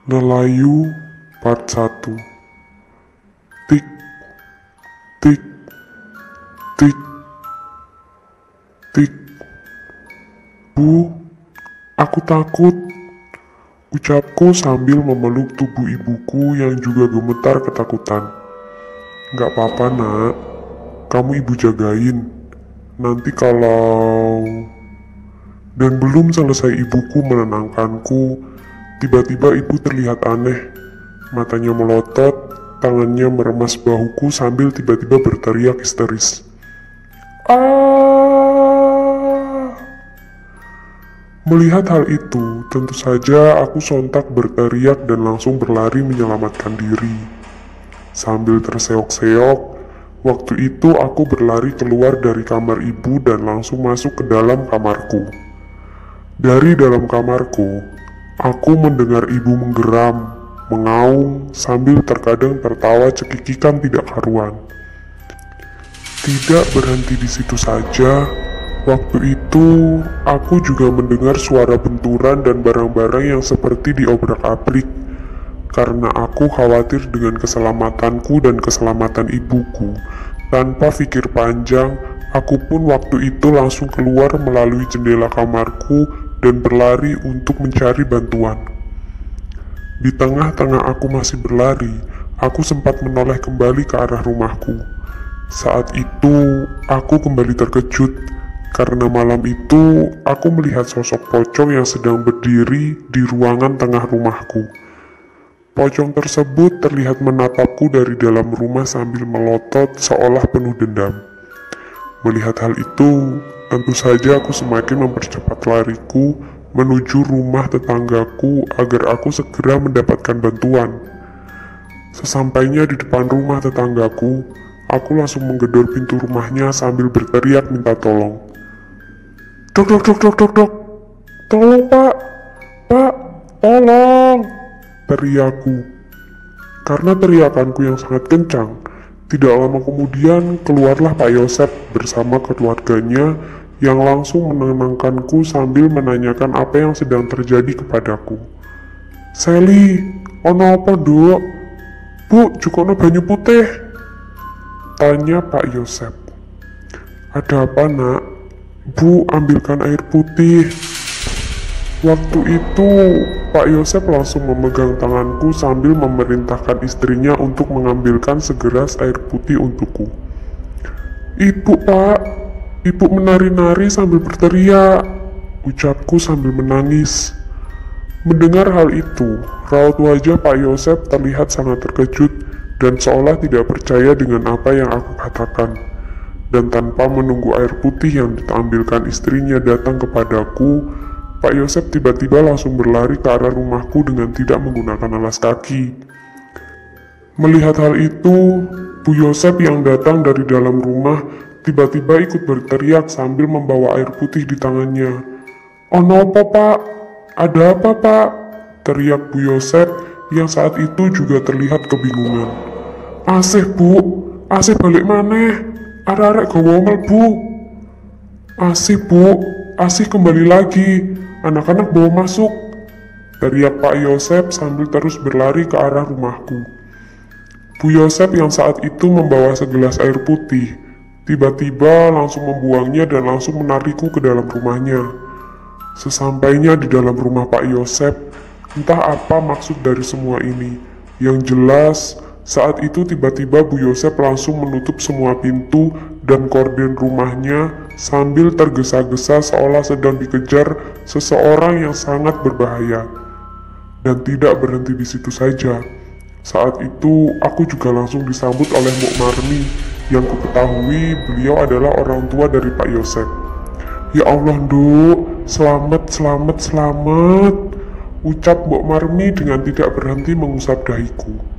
Lelayu Part 1. Tik, tik, tik, tik. Bu, aku takut, ucapku sambil memeluk tubuh ibuku yang juga gemetar ketakutan. Gak apa-apa nak, kamu ibu jagain. Nanti kalau... Dan belum selesai ibuku menenangkanku, tiba-tiba ibu terlihat aneh. Matanya melotot, tangannya meremas bahuku sambil tiba-tiba berteriak histeris. Ah! Melihat hal itu, tentu saja aku sontak berteriak dan langsung berlari menyelamatkan diri. Sambil terseok-seok, waktu itu aku berlari keluar dari kamar ibu dan langsung masuk ke dalam kamarku. Dari dalam kamarku, aku mendengar ibu menggeram, mengaum, sambil terkadang tertawa cekikikan tidak karuan. Tidak berhenti di situ saja, waktu itu aku juga mendengar suara benturan dan barang-barang yang seperti diobrak-abrik. Karena aku khawatir dengan keselamatanku dan keselamatan ibuku, tanpa pikir panjang, aku pun waktu itu langsung keluar melalui jendela kamarku dan berlari untuk mencari bantuan. Di tengah-tengah aku masih berlari, aku sempat menoleh kembali ke arah rumahku. Saat itu, aku kembali terkejut, karena malam itu aku melihat sosok pocong yang sedang berdiri di ruangan tengah rumahku. Pocong tersebut terlihat menatapku dari dalam rumah sambil melotot seolah penuh dendam. Melihat hal itu, tentu saja aku semakin mempercepat lariku menuju rumah tetanggaku agar aku segera mendapatkan bantuan. Sesampainya di depan rumah tetanggaku, aku langsung menggedor pintu rumahnya sambil berteriak minta tolong. Dok, dok, dok, dok, dok, dok. Tolong pak, tolong, teriakku. Karena teriakanku yang sangat kencang, tidak lama kemudian keluarlah Pak Yosep bersama keluarganya yang langsung menenangkanku sambil menanyakan apa yang sedang terjadi kepadaku. Seli, ono apa dok? Bu, jukono banyu putih, tanya Pak Yosep. Ada apa nak? Bu, ambilkan air putih. Waktu itu Pak Yosep langsung memegang tanganku sambil memerintahkan istrinya untuk mengambilkan segelas air putih untukku. Ibu pak, ibu menari-nari sambil berteriak, ucapku sambil menangis. Mendengar hal itu, raut wajah Pak Yosep terlihat sangat terkejut dan seolah tidak percaya dengan apa yang aku katakan. Dan tanpa menunggu air putih yang ditampilkan istrinya datang kepadaku, Pak Yosep tiba-tiba langsung berlari ke arah rumahku dengan tidak menggunakan alas kaki. Melihat hal itu, Bu Yosep yang datang dari dalam rumah tiba-tiba ikut berteriak sambil membawa air putih di tangannya. Ono apa pak? Ada apa pak? Teriak Bu Yosep yang saat itu juga terlihat kebingungan. Asih bu, asih balik maneh, arek-arek gowomel bu. Asih bu, asih kembali lagi. Anak-anak bawa masuk, teriak Pak Yosep sambil terus berlari ke arah rumahku. Bu Yosep yang saat itu membawa segelas air putih, tiba-tiba langsung membuangnya dan langsung menarikku ke dalam rumahnya. Sesampainya di dalam rumah Pak Yosep, entah apa maksud dari semua ini. Yang jelas, saat itu tiba-tiba Bu Yosep langsung menutup semua pintu dan korden rumahnya sambil tergesa-gesa seolah sedang dikejar seseorang yang sangat berbahaya. Dan tidak berhenti di situ saja. Saat itu aku juga langsung disambut oleh Mbok Marmi yang kuketahui beliau adalah orang tua dari Pak Yosep. Ya Allah Nduk, selamat, selamat, selamat, ucap Mbok Marmi dengan tidak berhenti mengusap dahiku.